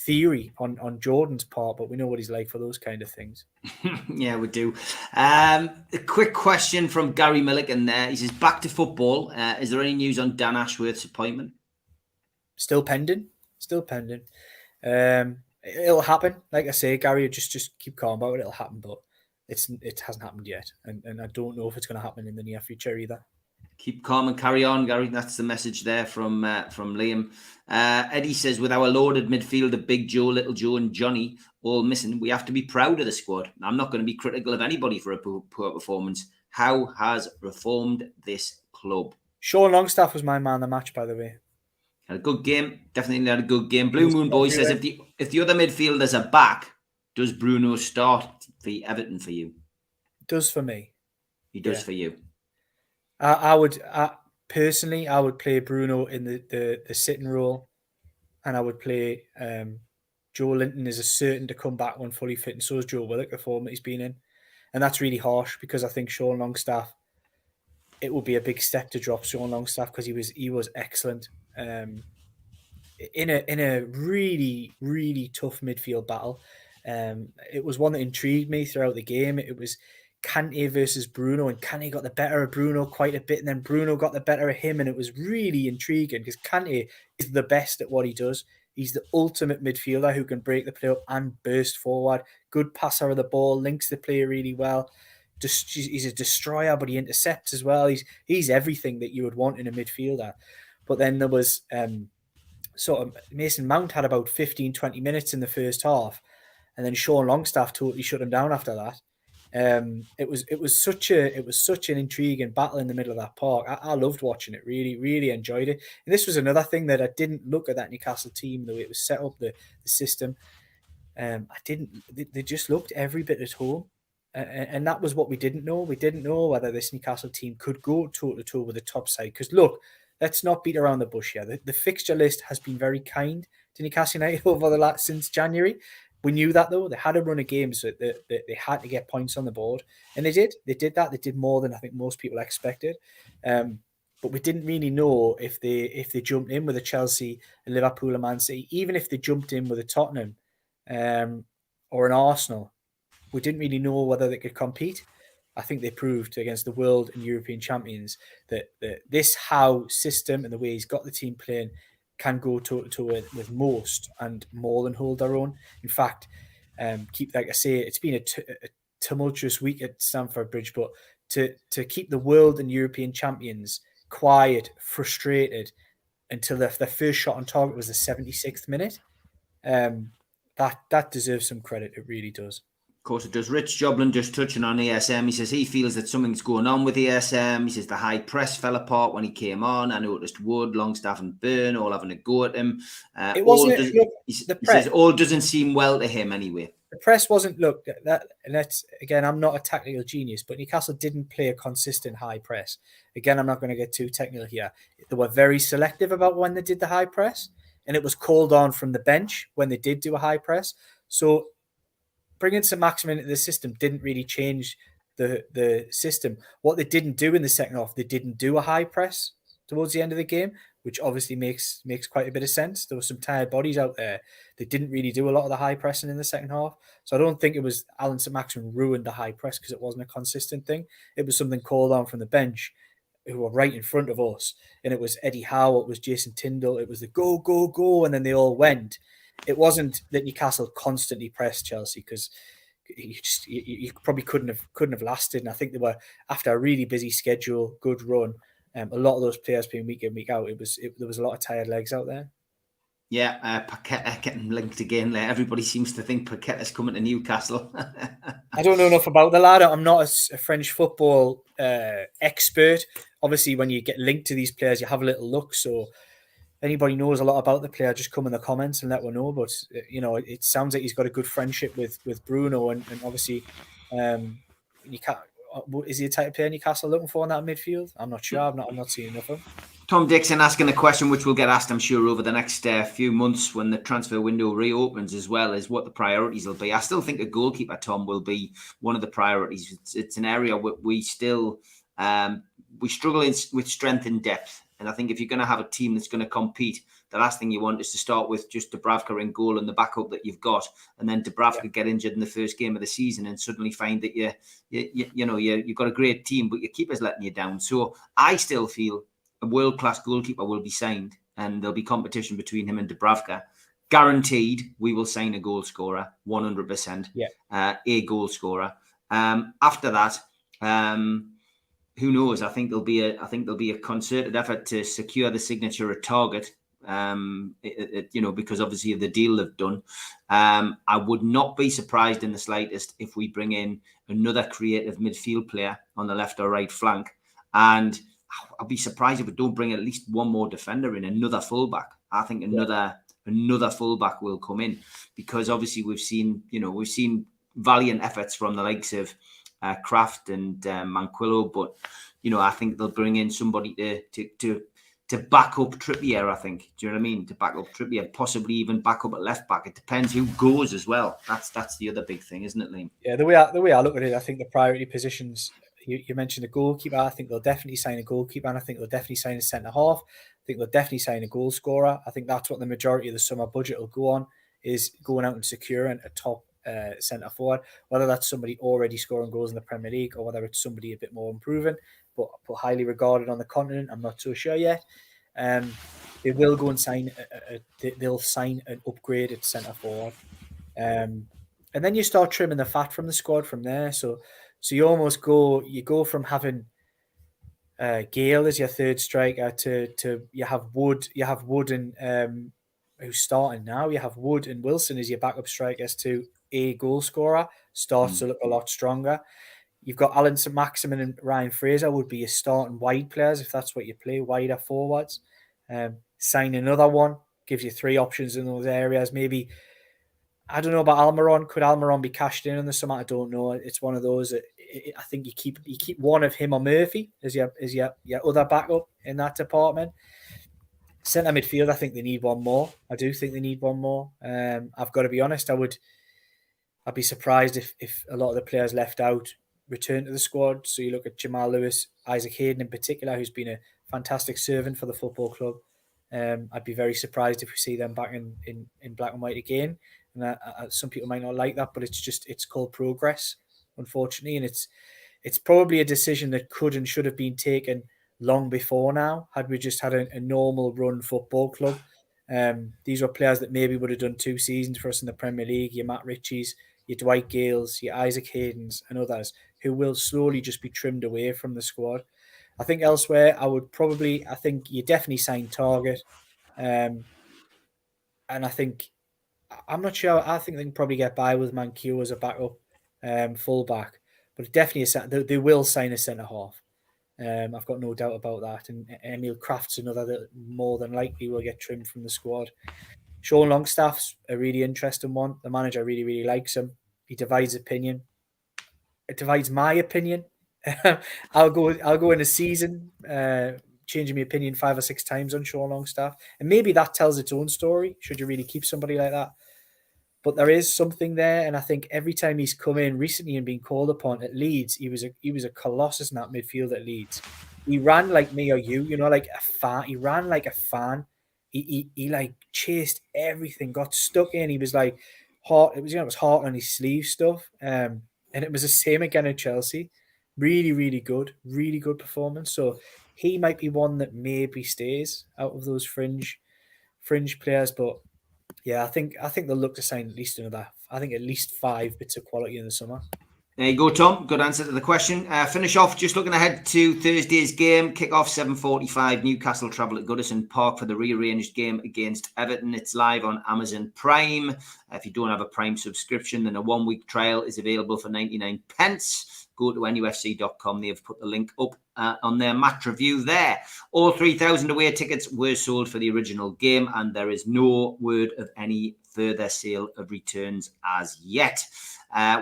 theory on Jordan's part, but we know what he's like for those kind of things. Yeah, we do. A quick question from Gary Milliken there. He says, back to football. Is there any news on Dan Ashworth's appointment? Still pending. It'll happen. Like I say, Gary, just keep calm about it. It'll happen, but it hasn't happened yet. And I don't know if it's going to happen in the near future either. Keep calm and carry on, Gary. That's the message there from Liam. Eddie says, with our loaded midfield of Big Joe, Little Joe and Johnny all missing, we have to be proud of the squad. I'm not going to be critical of anybody for a poor performance. How has reformed this club? Sean Longstaff was my man of the match, by the way. Had a good game. Definitely had a good game. Blue Moon Boy says, if the other midfielders are back, does Bruno start for Everton for you? Does for me. He does for you. I would personally play Bruno in the sitting role, and I would play Joe Linton is a certain to come back when fully fit, and so is Joe Willock, the form that he's been in. And that's really harsh because I think Sean Longstaff, it would be a big step to drop Sean Longstaff because he was excellent in a really, really tough midfield battle. It was one that intrigued me throughout the game. It was Kante versus Bruno, and Kante got the better of Bruno quite a bit, and then Bruno got the better of him, and it was really intriguing because Kante is the best at what he does. He's the ultimate midfielder who can break the play up and burst forward. Good passer of the ball, links the play really well. He's a destroyer, but he intercepts as well. He's everything that you would want in a midfielder. But then there was sort of Mason Mount had about 15, 20 minutes in the first half, and then Sean Longstaff totally shut him down after that. It was such an intriguing battle in the middle of that park. I loved watching it. Really, really enjoyed it. And this was another thing that I didn't look at that Newcastle team, the way it was set up, the system. They just looked every bit at home. And that was what we didn't know. We didn't know whether this Newcastle team could go toe-to-toe with the top side. Because look, let's not beat around the bush here. The fixture list has been very kind to Newcastle United since January. We knew that, though. They had a run of games that they had to get points on the board. And they did. They did that. They did more than I think most people expected. But we didn't really know if they jumped in with a Chelsea, a Liverpool, a Man City, even if they jumped in with a Tottenham or an Arsenal. We didn't really know whether they could compete. I think they proved against the world and European champions that this Howe system and the way he's got the team playing can go toe-to-toe with most and more than hold their own. In fact, like I say, it's been a tumultuous week at Stamford Bridge, but to keep the world and European champions quiet, frustrated until their first shot on target was the 76th minute, that deserves some credit. It really does. Of course it does. Rich Joblin just touching on ASM. He says he feels that something's going on with ASM. He says the high press fell apart when he came on. I noticed Wood, Longstaff and Byrne all having a go at him. It wasn't. He says all doesn't seem well to him anyway. The press wasn't. Look, that's again. I'm not a tactical genius, but Newcastle didn't play a consistent high press. Again, I'm not going to get too technical here. They were very selective about when they did the high press, and it was called on from the bench when they did do a high press. So bringing St. Maximin into the system didn't really change the system. What they didn't do in the second half, they didn't do a high press towards the end of the game, which obviously makes quite a bit of sense. There were some tired bodies out there. They didn't really do a lot of the high pressing in the second half. So I don't think it was Alan St. Maximin ruined the high press because it wasn't a consistent thing. It was something called on from the bench who were right in front of us. And it was Eddie Howe, it was Jason Tyndall, it was the go, go, go, and then they all went. It wasn't that Newcastle constantly pressed Chelsea because you probably couldn't have lasted. And I think they were, after a really busy schedule, good run, a lot of those players being week in, week out, there was a lot of tired legs out there. Yeah, Paqueta getting linked again. Everybody seems to think Paqueta's coming to Newcastle. I don't know enough about the lad. I'm not a French football expert. Obviously, when you get linked to these players, you have a little look. So anybody knows a lot about the player, just come in the comments and let me know. But, it sounds like he's got a good friendship with Bruno. And obviously, is he a type of player Newcastle looking for in that midfield? I'm not sure. I'm not seeing enough of him. Tom Dixon asking a question which will get asked, I'm sure, over the next few months when the transfer window reopens as well, is what the priorities will be. I still think a goalkeeper, Tom, will be one of the priorities. It's an area where we still we struggle with strength and depth. And I think if you're going to have a team that's going to compete, the last thing you want is to start with just Dubravka in goal and the backup that you've got, and then Dubravka get injured in the first game of the season and suddenly find that you've got a great team, but your keeper's letting you down. So I still feel a world-class goalkeeper will be signed, and there'll be competition between him and Dubravka. Guaranteed, we will sign a goal scorer, 100%. A goal scorer. After that, who knows? I think there'll be a concerted effort to secure the signature at Target. Because obviously of the deal they've done. I would not be surprised in the slightest if we bring in another creative midfield player on the left or right flank, and I'll be surprised if we don't bring at least one more defender in, another fullback. I think another fullback will come in, because obviously we've seen valiant efforts from the likes of Kraft and Manquillo, but I think they'll bring in somebody to back up Trippier. I think, do you know what I mean? To back up Trippier, possibly even back up at left back. It depends who goes as well. That's the other big thing, isn't it, Liam? Yeah, the way I look at it, I think the priority positions. You mentioned the goalkeeper. I think they'll definitely sign a goalkeeper, and I think they'll definitely sign a centre half. I think they'll definitely sign a goal scorer. I think that's what the majority of the summer budget will go on, is going out and securing a top centre forward. Whether that's somebody already scoring goals in the Premier League, or whether it's somebody a bit more improving, but highly regarded on the continent, I'm not so sure yet. They will go and sign. They'll sign an upgraded centre forward, and then you start trimming the fat from the squad from there. So you almost go from having Gale as your third striker to you have Wood and who's starting now. You have Wood and Wilson as your backup strikers to a goal scorer. Starts to look a lot stronger. You've got Alan St-Maximin and Ryan Fraser would be your starting wide players if that's what you play, wider forwards. Sign another one, gives you three options in those areas. Maybe, I don't know about Almiron. Could Almiron be cashed in the summer? I don't know. It's one of those. I think you keep one of him or Murphy as your other backup in that department. Centre midfield, I think they need one more. I do think they need one more. I've got to be honest. I'd be surprised if a lot of the players left out return to the squad. So you look at Jamal Lewis, Isaac Hayden in particular, who's been a fantastic servant for the football club. I'd be very surprised if we see them back in black and white again. And some people might not like that, but it's called progress, unfortunately, and it's probably a decision that could and should have been taken long before now, had we just had a normal run football club. These were players that maybe would have done 2 seasons for us in the Premier League. Your Matt Ritchies, your Dwight Gales, your Isaac Haydens, and others who will slowly just be trimmed away from the squad. I think elsewhere, I think you definitely sign Target. And I think, I'm not sure, I think they can probably get by with Manquillo as a backup fullback. But definitely they will sign a centre half. I've got no doubt about that. And Emil Kraft's another that more than likely will get trimmed from the squad. Sean Longstaff's a really interesting one. The manager really, really likes him. He divides opinion. It divides my opinion. I'll go in a season changing my opinion 5 or 6 times on Sean Longstaff, and maybe that tells its own story. Should you really keep somebody like that? But there is something there, and I think every time he's come in recently and been called upon at Leeds, he was a colossus in that midfield at Leeds. He ran like me or you, like a fan. He ran like a fan. He like chased everything, got stuck in. He was like heart. It was heart on his sleeve stuff. And it was the same again at Chelsea. Really, really good performance. So he might be one that maybe stays out of those fringe players. But yeah, I think they'll look to sign at least another. I think at least 5 bits of quality in the summer. There you go, Tom. Good answer to the question. Finish off just looking ahead to Thursday's game. Kick-off 7:45. Newcastle travel at Goodison Park for the rearranged game against Everton. It's live on Amazon Prime. If you don't have a Prime subscription, then a 1-week trial is available for 99 pence. Go to NUFC.com. They've put the link up on their match review there. All 3,000 away tickets were sold for the original game, and there is no word of any further sale of returns as yet.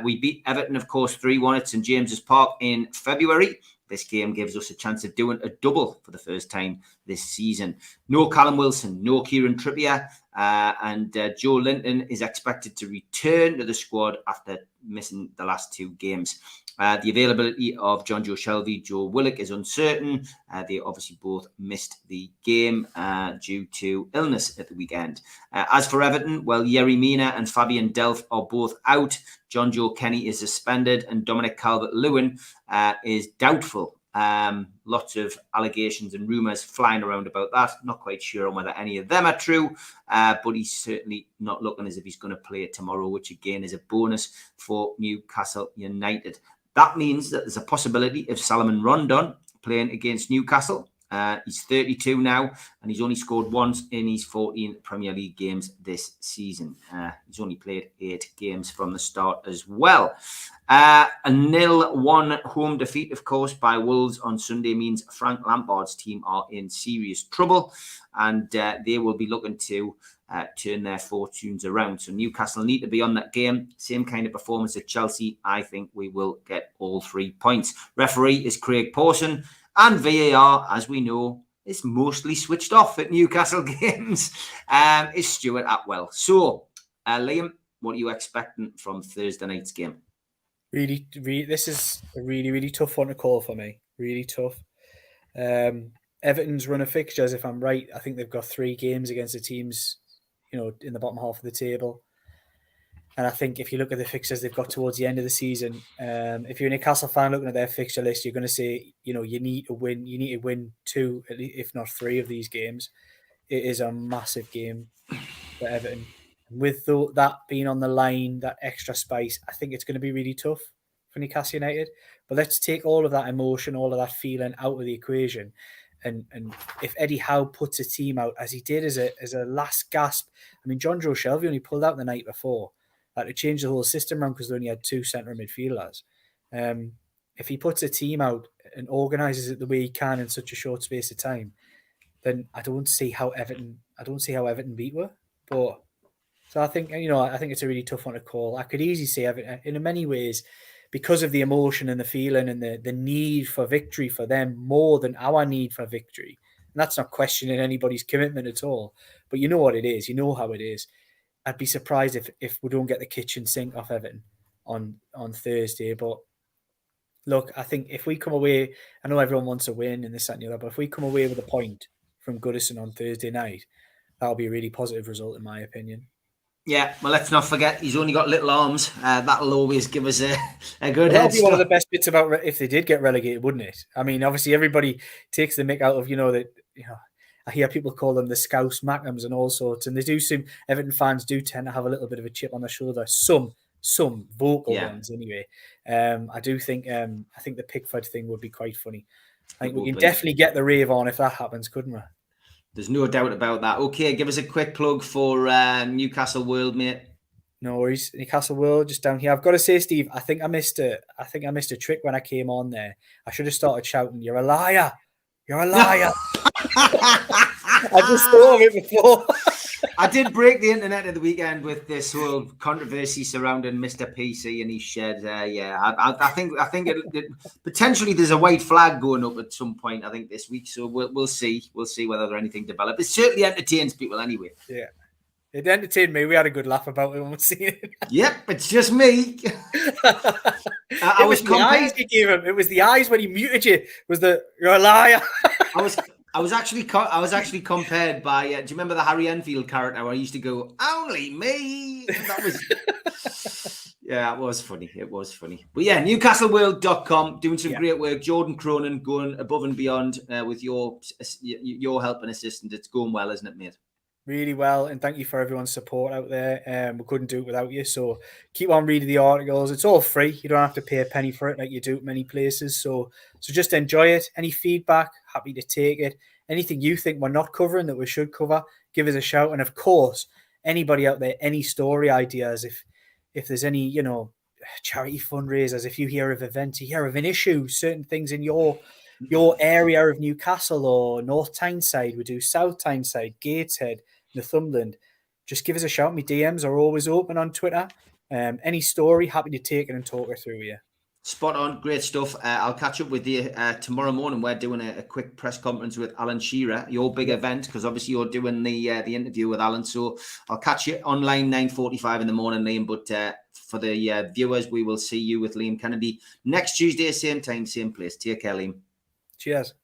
We beat Everton, of course, 3-1 at St James's Park in February. This game gives us a chance of doing a double for the first time this season. No Callum Wilson, no Kieran Trippier, and Joe Linton is expected to return to the squad after missing the last 2 games. The availability of John Joe Shelvey, Joe Willock is uncertain. They obviously both missed the game due to illness at the weekend. As for Everton, well, Yerry Mina and Fabian Delph are both out. John Joe Kenny is suspended, and Dominic Calvert-Lewin is doubtful. Lots of allegations and rumours flying around about that. Not quite sure on whether any of them are true, but he's certainly not looking as if he's going to play tomorrow, which again is a bonus for Newcastle United. That means that there's a possibility of Salomon Rondon playing against Newcastle. He's 32 now, and he's only scored once in his 14 Premier League games this season. He's only played 8 games from the start as well. A 0-1 home defeat, of course, by Wolves on Sunday means Frank Lampard's team are in serious trouble, and they will be looking to turn their fortunes around. So Newcastle need to be on that game. Same kind of performance at Chelsea. I think we will get all 3 points. Referee is Craig Pawson, and VAR, as we know, is mostly switched off at Newcastle games, is Stuart Atwell. So, Liam, what are you expecting from Thursday night's game? Really, this is a really tough one to call for me. Really tough. Everton's run of fixtures, if I'm right, I think they've got 3 games against the teams, in the bottom half of the table. And I think if you look at the fixtures they've got towards the end of the season, if you're a Newcastle fan looking at their fixture list, you're going to say, you need to win. You need to win 2, if not 3 of these games. It is a massive game for Everton. With that being on the line, that extra spice, I think it's going to be really tough for Newcastle United. But let's take all of that emotion, all of that feeling out of the equation. And if Eddie Howe puts a team out, as he did as a last gasp, I mean, John Joe Shelvey only pulled out the night before. To change the whole system around because they only had 2 centre midfielders. If he puts a team out and organises it the way he can in such a short space of time, then I don't see how Everton beat her. But so I think it's a really tough one to call. I could easily say Everton in many ways, because of the emotion and the feeling and the need for victory for them more than our need for victory. And that's not questioning anybody's commitment at all. But you know what it is. You know how it is. I'd be surprised if we don't get the kitchen sink off Everton on Thursday. But look, I think if we come away, I know everyone wants a win and this, that, and the other, but if we come away with a point from Goodison on Thursday night, that'll be a really positive result, in my opinion. Yeah, well, let's not forget he's only got little arms. That'll always give us a good head That'll be one of the best bits about if they did get relegated, wouldn't it? I mean, obviously everybody takes the mick out of I hear people call them the Scouse Mackhams and all sorts, and they do seem Everton fans do tend to have a little bit of a chip on their shoulder. Some vocal ones, anyway. I do think I think the Pickford thing would be quite funny. I think we can definitely get the rave on if that happens, couldn't we? There's no doubt about that. Okay, give us a quick plug for Newcastle World, mate. No worries. Newcastle World, just down here. I've got to say, Steve, I think I missed a trick when I came on there. I should have started shouting, "You're a liar! You're a liar!" I just thought of it before. I did break the internet at the weekend with this whole controversy surrounding Mr. PC and his shed. I think it potentially there's a white flag going up at some point. I think this week, so we'll see. We'll see whether there's anything developed. It certainly entertains people anyway. Yeah, it entertained me. We had a good laugh about it when we seen it. Yep, it's just me. I was the eyes he gave him. It was the eyes when he muted you. You're a liar. I was actually compared by. Do you remember the Harry Enfield character where I used to go, "Only me"? That was. Yeah, it was funny. It was funny. But yeah, NewcastleWorld.com doing some great work. Jordan Cronin going above and beyond with your help and assistance. It's going well, isn't it, mate? Really well, and thank you for everyone's support out there. We couldn't do it without you, so keep on reading the articles. It's all free. You don't have to pay a penny for it like you do at many places. So just enjoy it. Any feedback, happy to take it. Anything you think we're not covering that we should cover, give us a shout. And of course, anybody out there, any story ideas, if there's any, charity fundraisers, if you hear of events, you hear of an issue, certain things in your area of Newcastle or North Tyneside, we do South Tyneside, Gateshead, Northumberland, just give us a shout. My DMs are always open on Twitter. Any story, happy to take it and talk it through with you. Spot on, great stuff. I'll catch up with you tomorrow morning. We're doing a quick press conference with Alan Shearer, your big event, because obviously you're doing the interview with Alan. So I'll catch you online 9:45 in the morning, Liam. But for the viewers, we will see you with Liam Kennedy next Tuesday, same time, same place. Take care, Liam. Cheers.